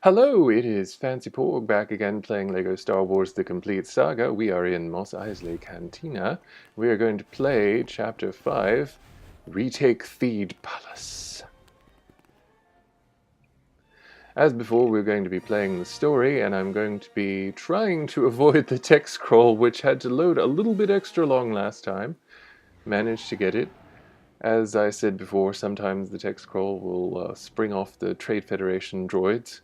Hello, it is FancyPorg back again playing LEGO Star Wars The Complete Saga. We are in Mos Eisley Cantina. We are going to play Chapter 5, Retake Theed Palace. As before, we're going to be playing the story, and I'm going to be trying to avoid the text scroll, which had to load a little bit extra long last time. Managed to get it. As I said before, sometimes the text scroll will spring off the Trade Federation droids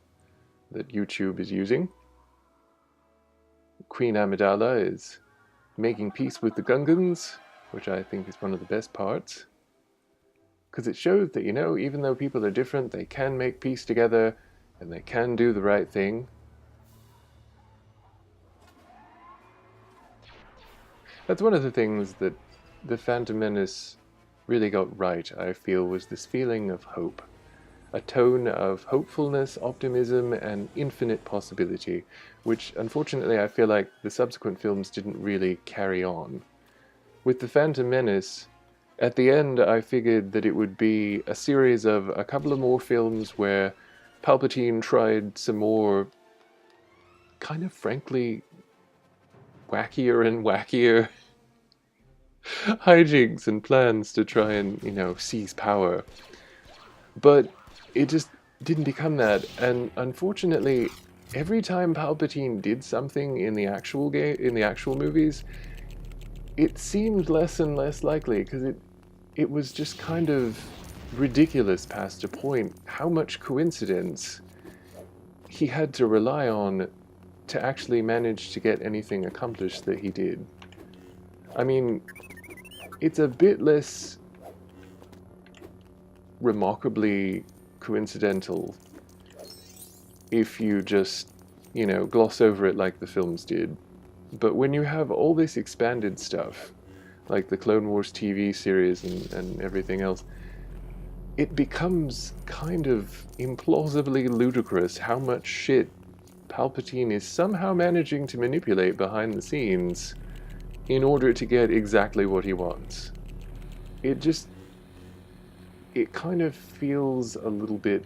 that YouTube is using. Queen Amidala is making peace with the Gungans, which I think is one of the best parts. Because it shows that, even though people are different, they can make peace together, and they can do the right thing. That's one of the things that the Phantom Menace really got right, I feel, was this feeling of hope. A tone of hopefulness, optimism, and infinite possibility, which unfortunately I feel like the subsequent films didn't really carry on. With The Phantom Menace, at the end I figured that it would be a series of a couple of more films where Palpatine tried some more, kind of frankly, wackier and wackier hijinks and plans to try and, seize power. But it just didn't become that, and unfortunately, every time Palpatine did something in the actual movies, it seemed less and less likely because it was just kind of ridiculous past a point how much coincidence he had to rely on to actually manage to get anything accomplished that he did. I mean, it's a bit less remarkably coincidental if you just, gloss over it like the films did. But when you have all this expanded stuff, like the Clone Wars TV series and everything else, it becomes kind of implausibly ludicrous how much shit Palpatine is somehow managing to manipulate behind the scenes in order to get exactly what he wants. It kind of feels a little bit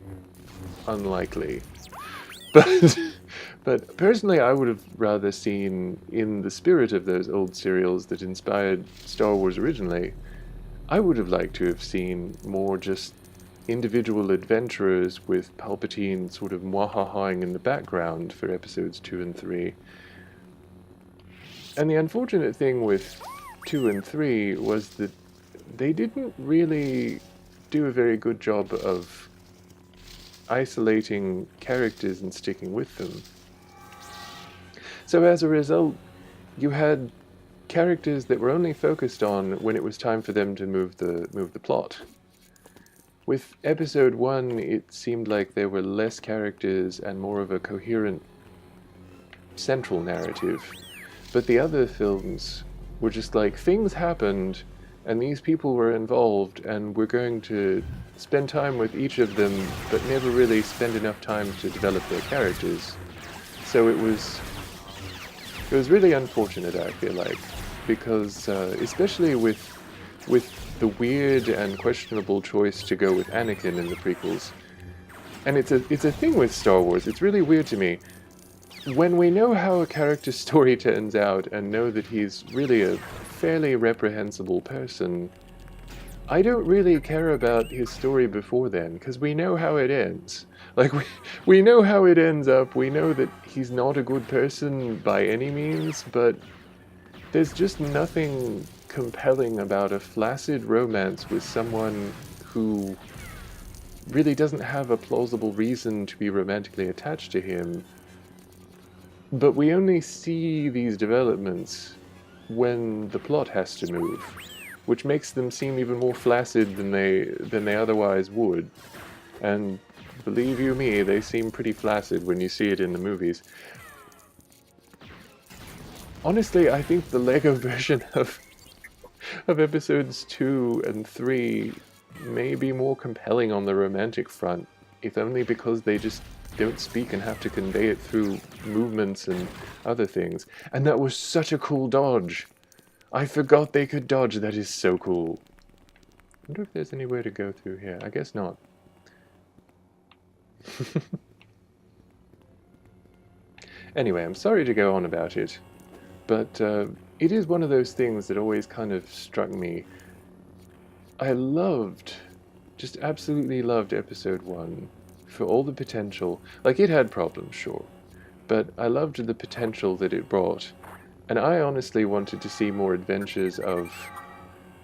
unlikely. But but personally I would have rather seen, in the spirit of those old serials that inspired Star Wars originally, I would have liked to have seen more just individual adventurers with Palpatine sort of mwahahaing in the background for episodes 2 and 3. And the unfortunate thing with 2 and 3 was that they didn't really do a very good job of isolating characters and sticking with them. So as a result, you had characters that were only focused on when it was time for them to move the plot. With episode 1, it seemed like there were less characters and more of a coherent central narrative. But the other films were just like, things happened, and these people were involved, and we're going to spend time with each of them, but never really spend enough time to develop their characters. So it was really unfortunate, I feel like, because especially with the weird and questionable choice to go with Anakin in the prequels. And it's a thing with Star Wars. It's really weird to me. When we know how a character's story turns out and know that he's really a fairly reprehensible person, I don't really care about his story before then, because we know how it ends. Like, we know how it ends up, we know that he's not a good person by any means, but there's just nothing compelling about a flaccid romance with someone who really doesn't have a plausible reason to be romantically attached to him. But we only see these developments when the plot has to move, which makes them seem even more flaccid than they otherwise would. And believe you me, they seem pretty flaccid when you see it in the movies. Honestly, I think the LEGO version of episodes 2 and 3 may be more compelling on the romantic front, if only because they just don't speak and have to convey it through movements and other things. And that was such a cool dodge. I forgot they could dodge. That is so cool. I wonder if there's anywhere to go through here. I guess not. Anyway, I'm sorry to go on about it, but it is one of those things that always kind of struck me. I loved, just absolutely loved episode 1 for all the potential. Like, it had problems, sure, but I loved the potential that it brought. And I honestly wanted to see more adventures of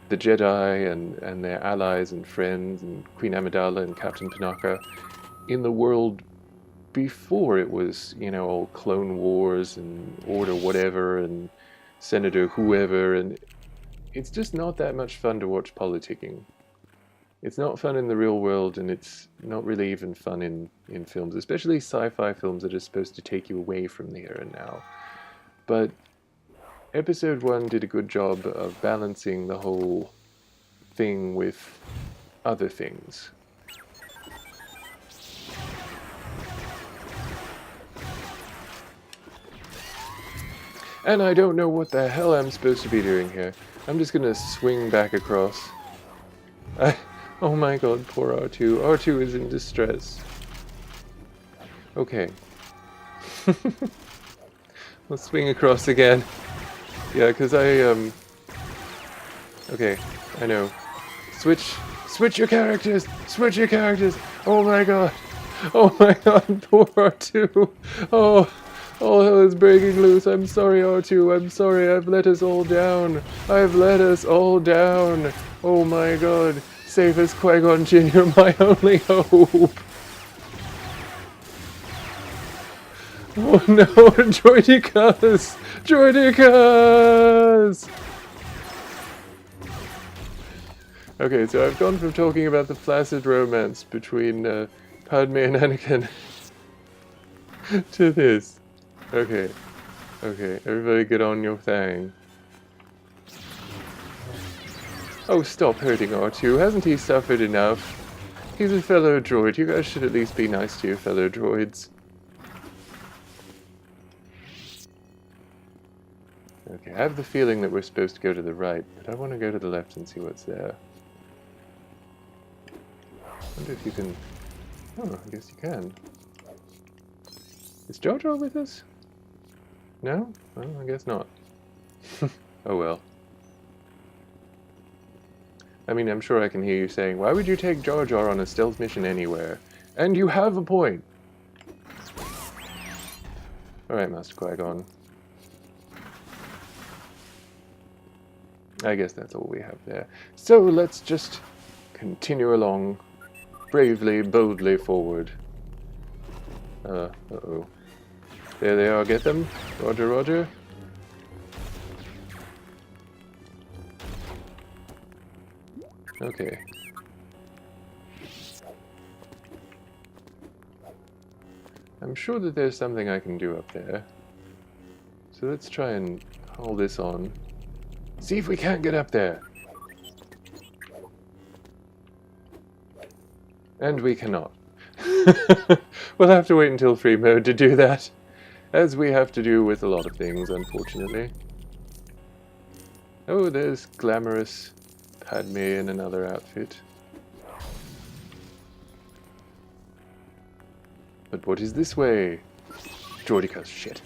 the Jedi and their allies and friends and Queen Amidala and Captain Panaka in the world before it was, you know, all Clone Wars and Order whatever and Senator whoever, and it's just not that much fun to watch politicking. It's not fun in the real world, and it's not really even fun in films, especially sci-fi films that are supposed to take you away from the here and now. But episode 1 did a good job of balancing the whole thing with other things. And I don't know what the hell I'm supposed to be doing here. I'm just gonna swing back across. Oh my god, poor R2. R2 is in distress. Okay. Let's swing across again. Yeah, because okay, I know. Switch your characters! Switch your characters! Oh my god! Oh my god, poor R2! Oh, all hell is breaking loose. I'm sorry, R2. I'm sorry. I've let us all down. I've let us all down. Oh my god. Save us, Qui-Gon Jinn. You're my only hope. Oh no, droidekas! Droidekas! Okay, so I've gone from talking about the flaccid romance between Padme and Anakin to this. Okay, everybody get on your thing. Oh, stop hurting R2. Hasn't he suffered enough? He's a fellow droid. You guys should at least be nice to your fellow droids. Okay, I have the feeling that we're supposed to go to the right, but I want to go to the left and see what's there. I wonder if you can... Oh, I guess you can. Is Jojo with us? No? Well, I guess not. Oh well. I mean, I'm sure I can hear you saying, why would you take Jar Jar on a stealth mission anywhere? And you have a point! Alright, Master Qui-Gon. I guess that's all we have there. So let's just continue along, bravely, boldly forward. Uh-oh. There they are, get them? Roger, roger. Okay. I'm sure that there's something I can do up there. So let's try and hold this on. See if we can't get up there. And we cannot. We'll have to wait until free mode to do that. As we have to do with a lot of things, unfortunately. Oh, there's glamorous Padme in another outfit. But what is this way? Droidekas, shit.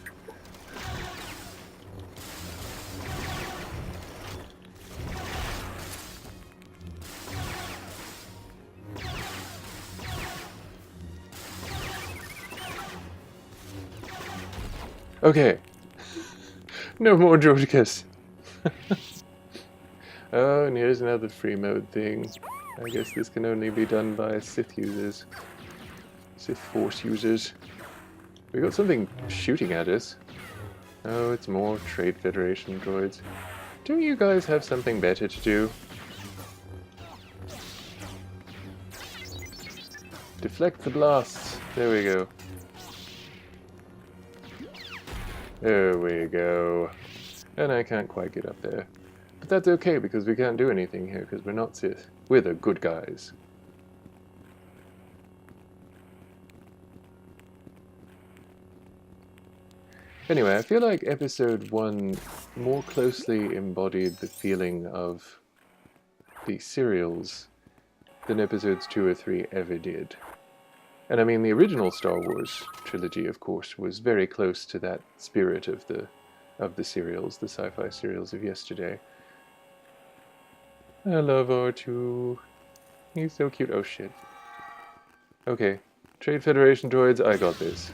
Okay. No more droidekas. Oh, and here's another free mode thing. I guess this can only be done by Sith users. Sith Force users. We got something shooting at us. Oh, it's more Trade Federation droids. Don't you guys have something better to do? Deflect the blasts. There we go. There we go. And I can't quite get up there. But that's okay, because we can't do anything here, because we're not Sith. We're the good guys. Anyway, I feel like episode 1 more closely embodied the feeling of the serials than episodes 2 or 3 ever did. And I mean, the original Star Wars trilogy, of course, was very close to that spirit of the serials, the sci-fi serials of yesterday. I love R2. He's so cute. Oh shit. Okay. Trade Federation droids, I got this.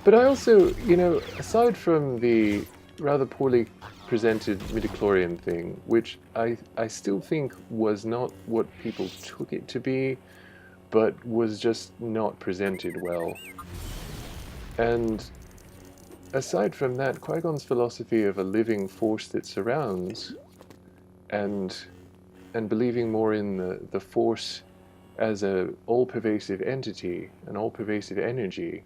But I also, aside from the rather poorly presented midichlorian thing, which I still think was not what people took it to be, but was just not presented well. And aside from that, Qui-Gon's philosophy of a living force that surrounds, and believing more in the force as a all-pervasive entity, an all-pervasive energy,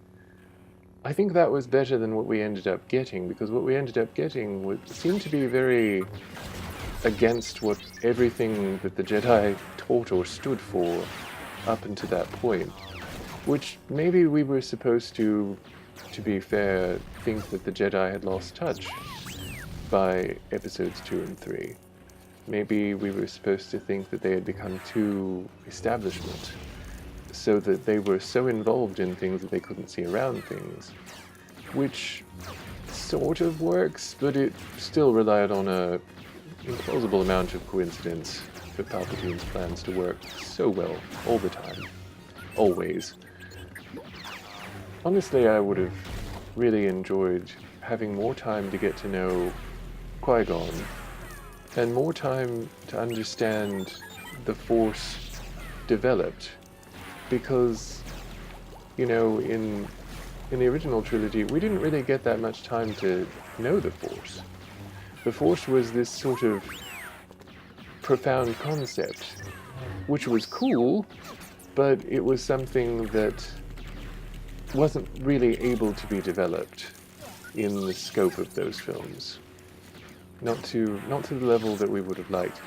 I think that was better than what we ended up getting, because what we ended up getting seemed to be very against what everything that the Jedi taught or stood for up until that point, which maybe we were supposed to be fair, think that the Jedi had lost touch by episodes 2 and 3. Maybe we were supposed to think that they had become too establishment, so that they were so involved in things that they couldn't see around things, which sort of works, but it still relied on a implausible amount of coincidence for Palpatine's plans to work so well all the time, always. Honestly, I would have really enjoyed having more time to get to know Qui-Gon, and more time to understand the Force developed, because, in the original trilogy, we didn't really get that much time to know the Force. The Force was this sort of profound concept, which was cool, but it was something that wasn't really able to be developed in the scope of those films. Not to the level that we would have liked.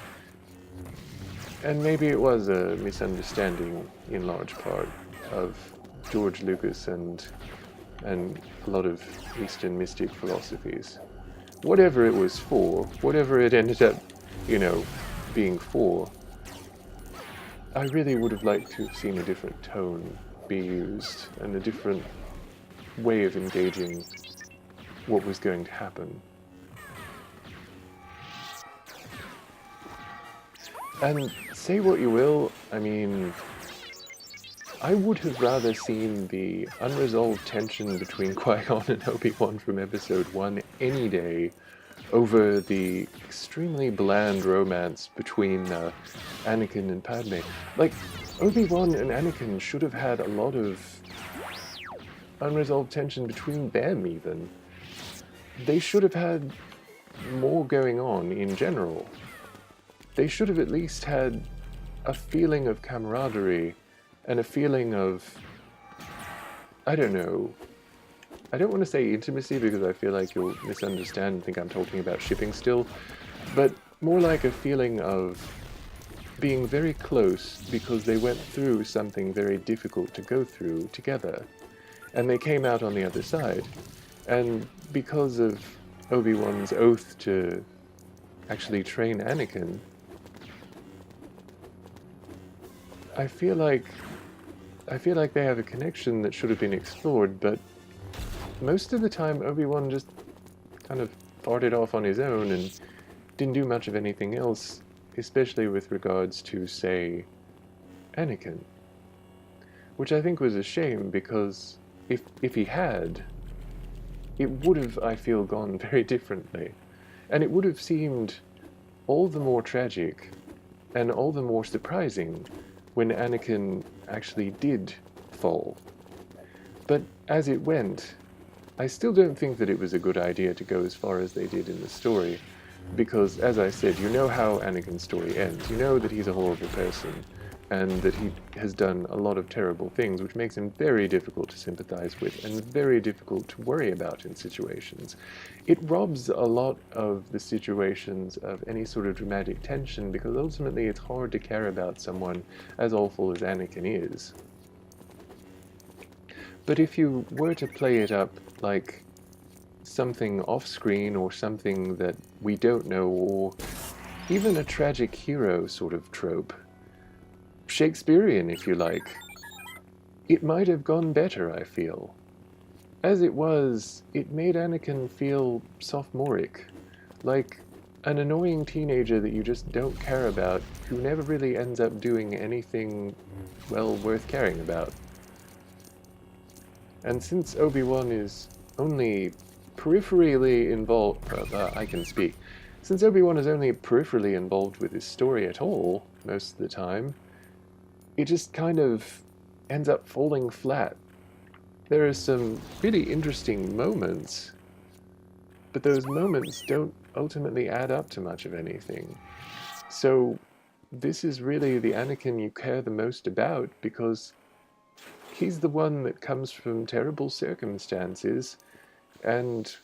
And maybe it was a misunderstanding, in large part, of George Lucas and a lot of Eastern mystic philosophies. Whatever it was for, whatever it ended up, being for, I really would have liked to have seen a different tone be used, and a different way of engaging what was going to happen. And say what you will, I mean, I would have rather seen the unresolved tension between Qui-Gon and Obi-Wan from episode 1 any day over the extremely bland romance between Anakin and Padme. Like, Obi-Wan and Anakin should have had a lot of unresolved tension between them, even. They should have had more going on in general. They should have at least had a feeling of camaraderie and a feeling of, I don't know, I don't want to say intimacy because I feel like you'll misunderstand and think I'm talking about shipping still, but more like a feeling of being very close because they went through something very difficult to go through together, and they came out on the other side. And because of Obi-Wan's oath to actually train Anakin, I feel like they have a connection that should have been explored, but most of the time Obi-Wan just kind of farted off on his own and didn't do much of anything else, especially with regards to, say, Anakin. Which I think was a shame, because if he had, it would have, I feel, gone very differently. And it would have seemed all the more tragic and all the more surprising when Anakin actually did fall. But as it went, I still don't think that it was a good idea to go as far as they did in the story, because, as I said, you know how Anakin's story ends. You know that he's a horrible person, and that he has done a lot of terrible things, which makes him very difficult to sympathize with, and very difficult to worry about in situations. It robs a lot of the situations of any sort of dramatic tension, because ultimately it's hard to care about someone as awful as Anakin is. But if you were to play it up like something off-screen, or something that we don't know, or even a tragic hero sort of trope, Shakespearean, if you like. It might have gone better, I feel. As it was, it made Anakin feel sophomoric, like an annoying teenager that you just don't care about, who never really ends up doing anything, well, worth caring about. And since Obi-Wan is only peripherally involved, I can speak. Since Obi-Wan is only peripherally involved with his story at all, most of the time, it just kind of ends up falling flat. There are some really interesting moments, but those moments don't ultimately add up to much of anything. So this is really the Anakin you care the most about, because he's the one that comes from terrible circumstances and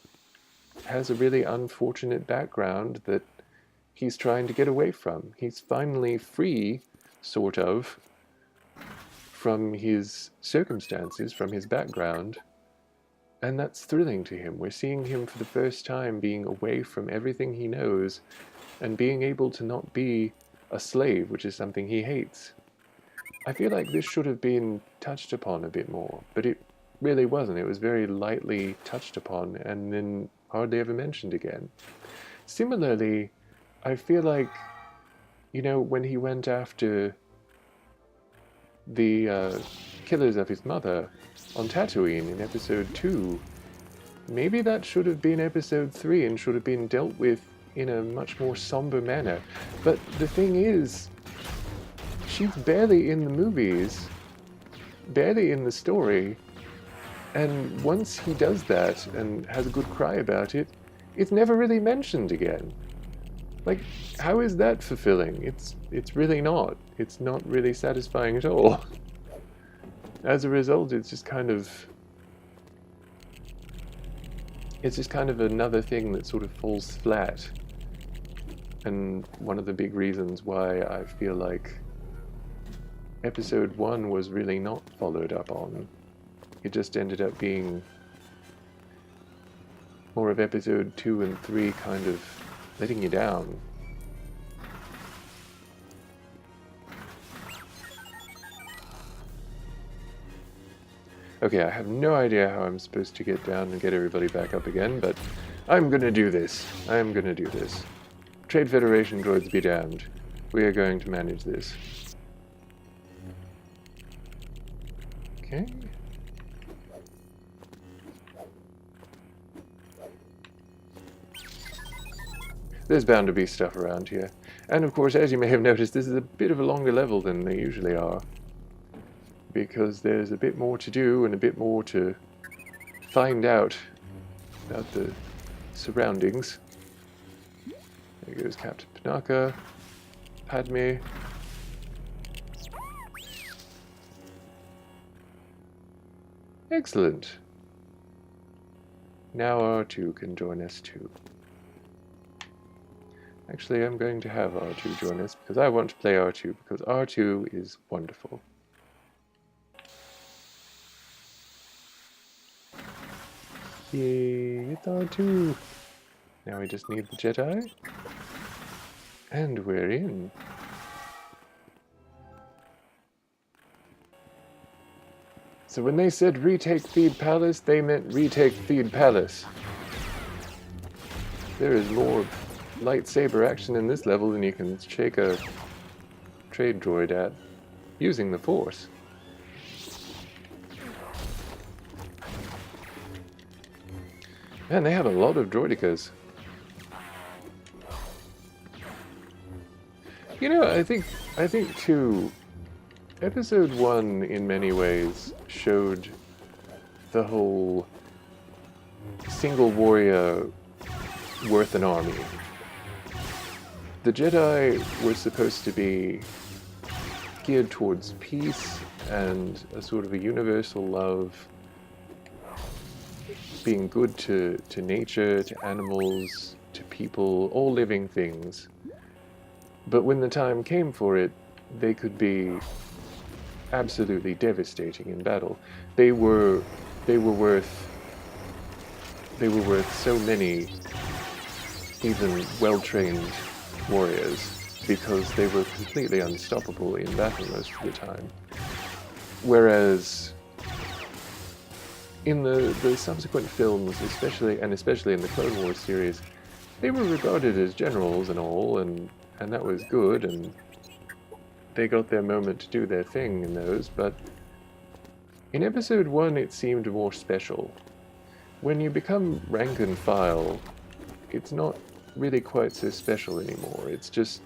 has a really unfortunate background that he's trying to get away from. He's finally free, sort of, from his circumstances, from his background, and that's thrilling to him. We're seeing him for the first time being away from everything he knows and being able to not be a slave, which is something he hates. I feel like this should have been touched upon a bit more, but it really wasn't. It was very lightly touched upon and then hardly ever mentioned again. Similarly, I feel like, when he went after the killers of his mother on Tatooine in episode 2, maybe that should have been episode 3 and should have been dealt with in a much more somber manner. But the thing is, she's barely in the movies, barely in the story, and once he does that and has a good cry about it, it's never really mentioned again. Like, how is that fulfilling? It's really not. It's not really satisfying at all. As a result, it's just kind of another thing that sort of falls flat. And one of the big reasons why I feel like episode 1 was really not followed up on. It just ended up being more of episode 2 and 3 kind of letting you down. Okay, I have no idea how I'm supposed to get down and get everybody back up again, but I'm gonna do this. I'm gonna do this. Trade Federation droids be damned. We are going to manage this. Okay. There's bound to be stuff around here. And of course, as you may have noticed, this is a bit of a longer level than they usually are, because there's a bit more to do and a bit more to find out about the surroundings. There goes Captain Panaka, Padme. Excellent. Now R2 can join us too. Actually, I'm going to have R2 join us because I want to play R2 because R2 is wonderful. Yay, it's R2. Now we just need the Jedi. And we're in. So when they said retake Theed Palace, they meant retake Theed Palace. There is more lightsaber action in this level than you can shake a trade droid at using the Force. Man, they have a lot of droidekas. I think too, episode 1 in many ways showed the whole single warrior worth an army. The Jedi were supposed to be geared towards peace and a sort of a universal love, being good to nature, to animals, to people, all living things. But when the time came for it, they could be absolutely devastating in battle. They were worth so many even well-trained warriors. because they were completely unstoppable in battle most of the time. Whereas in the subsequent films, especially in the Clone Wars series, they were regarded as generals and all, and that was good, and they got their moment to do their thing in those, but in Episode 1 it seemed more special. When you become rank and file, it's not really quite so special anymore. It's just,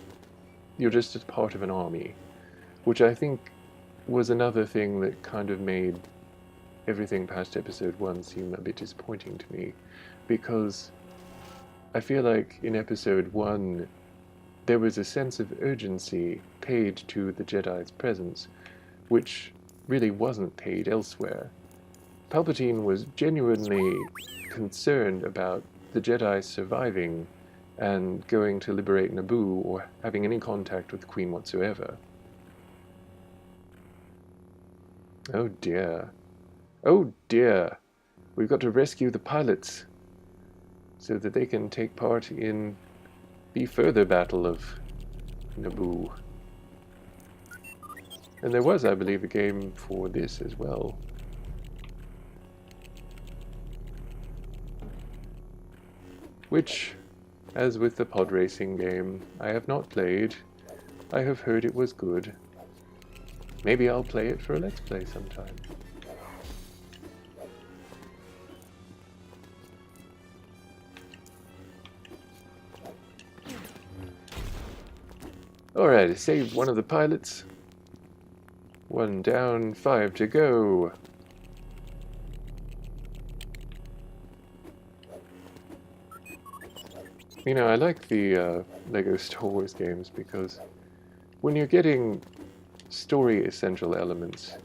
you're just a part of an army, which I think was another thing that kind of made everything past Episode 1 seem a bit disappointing to me, because I feel like in Episode 1 there was a sense of urgency paid to the Jedi's presence, which really wasn't paid elsewhere. Palpatine was genuinely concerned about the Jedi surviving and going to liberate Naboo or having any contact with the Queen whatsoever. Oh dear. Oh dear. We've got to rescue the pilots so that they can take part in the further battle of Naboo. And there was, I believe, a game for this as well. Which, as with the pod racing game, I have not played. I have heard it was good. Maybe I'll play it for a Let's Play sometime. Alright, I saved one of the pilots. 1 down, 5 to go. You know, I like the LEGO Star Wars games because when you're getting story essential elements,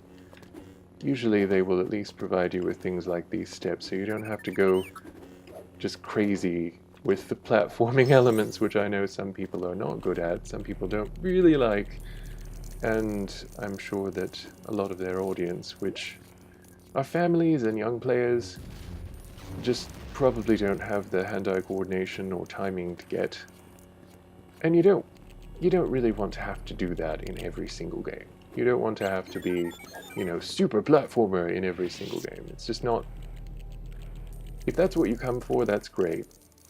usually they will at least provide you with things like these steps, so you don't have to go just crazy with the platforming elements, which I know some people are not good at, some people don't really like, and I'm sure that a lot of their audience, which are families and young players, just probably don't have the hand-eye coordination or timing to get. And you don't really want to have to do that in every single game. You don't want to have to be, you know, super platformer in every single game. It's just not... If that's what you come for, that's great.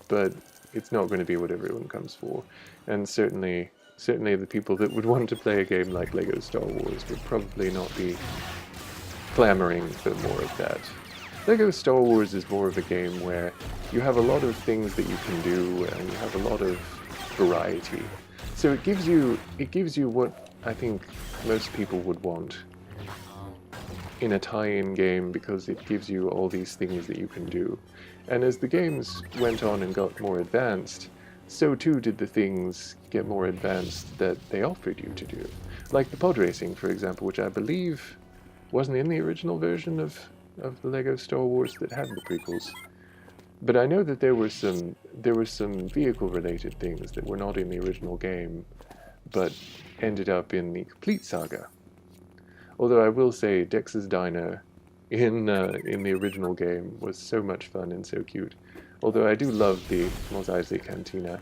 But it's not going to be what everyone comes for. And certainly the people that would want to play a game like LEGO Star Wars would probably not be clamoring for more of that. LEGO Star Wars is more of a game where you have a lot of things that you can do and you have a lot of variety. So it gives you what I think most people would want in a tie-in game, because it gives you all these things that you can do. And as the games went on and got more advanced, so too did the things get more advanced that they offered you to do. Like the pod racing, for example, which I believe wasn't in the original version of the LEGO Star Wars that had the prequels. But I know that there were some vehicle-related things that were not in the original game, but ended up in the complete saga. Although I will say Dex's Diner in the original game was so much fun and so cute. Although I do love the Mos Eisley Cantina,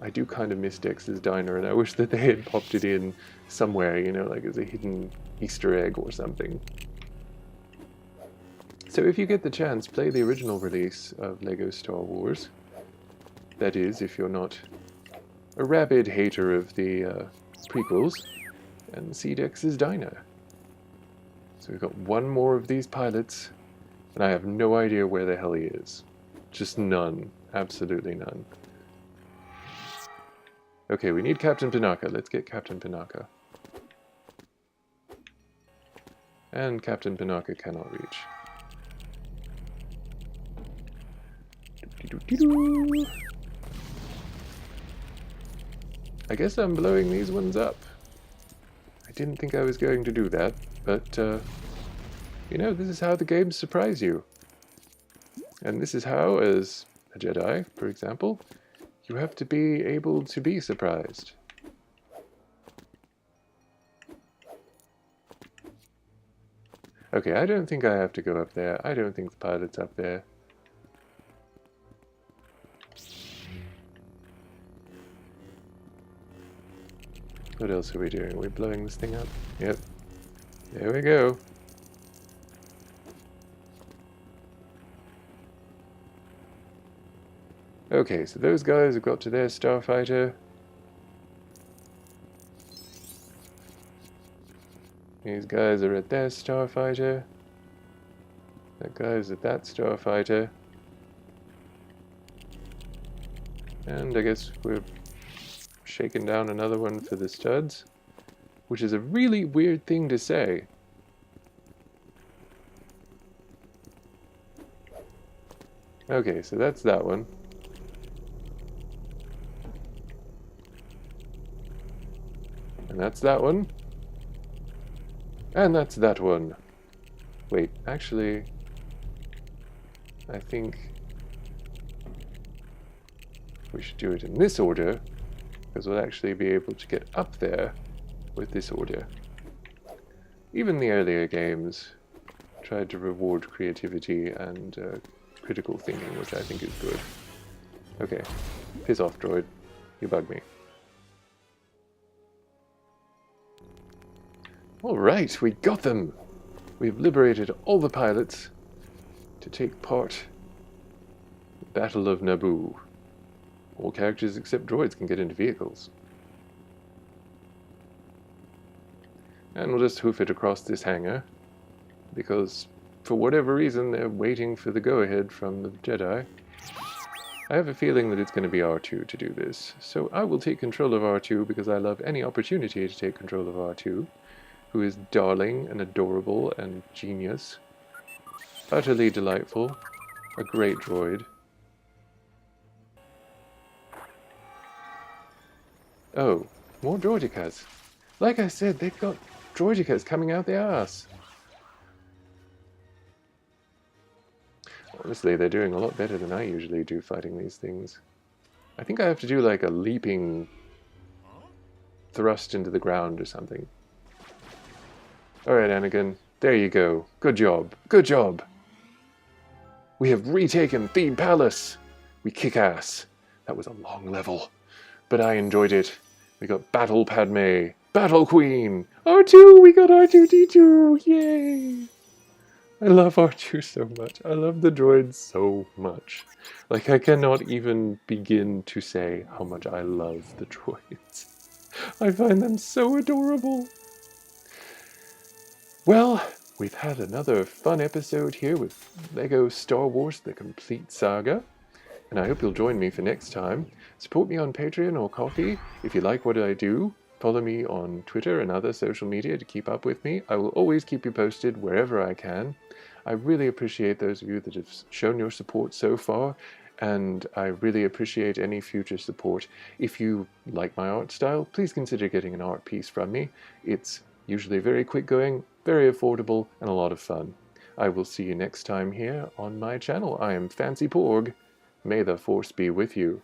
I do kind of miss Dex's Diner, and I wish that they had popped it in somewhere, you know, like as a hidden Easter egg or something. So if you get the chance, play the original release of LEGO Star Wars. That is, if you're not a rabid hater of the prequels, and see Dex's Diner. So we've got one more of these pilots, and I have no idea where the hell he is. Just none. Absolutely none. Okay, we need Captain Panaka. Let's get Captain Panaka. And Captain Panaka cannot reach. I guess I'm blowing these ones up. I didn't think I was going to do that, but, you know, this is how the games surprise you. And this is how, as a Jedi, for example, you have to be able to be surprised. Okay, I don't think I have to go up there. I don't think the pilot's up there. What else are we doing? Are we blowing this thing up? Yep. There we go. Okay, so those guys have got to their starfighter. These guys are at their starfighter. That guy's at that starfighter. And I guess we're shaking down another one for the studs, which is a really weird thing to say. Okay, so that's that one. And that's that one. And that's that one. Wait, actually, I think we should do it in this order, because we'll actually be able to get up there with this order. Even the earlier games tried to reward creativity and critical thinking, which I think is good. Okay, piss off, droid. You bug me. Alright, we got them! We've liberated all the pilots to take part in the Battle of Naboo. All characters except droids can get into vehicles. And we'll just hoof it across this hangar, because for whatever reason they're waiting for the go-ahead from the Jedi. I have a feeling that it's going to be R2 to do this, so I will take control of R2 because I love any opportunity to take control of R2. Who is darling and adorable and genius. Utterly delightful. A great droid. Oh, more droidekas. Like I said, they've got droidekas coming out their ass. Honestly, they're doing a lot better than I usually do fighting these things. I think I have to do like a leaping thrust into the ground or something. Alright, Anakin, there you go. Good job. Good job. We have retaken Thebe Palace. We kick ass. That was a long level, but I enjoyed it. We got Battle Padme, Battle Queen, R2, we got R2-D2, yay! I love R2 so much. I love the droids so much. Like, I cannot even begin to say how much I love the droids. I find them so adorable. Well, we've had another fun episode here with LEGO Star Wars The Complete Saga, and I hope you'll join me for next time. Support me on Patreon or Ko-fi if you like what I do. Follow me on Twitter and other social media to keep up with me. I will always keep you posted wherever I can. I really appreciate those of you that have shown your support so far, and I really appreciate any future support. If you like my art style, please consider getting an art piece from me. It's usually very quick going, very affordable, and a lot of fun. I will see you next time here on my channel. I am FancyPorg. May the Force be with you.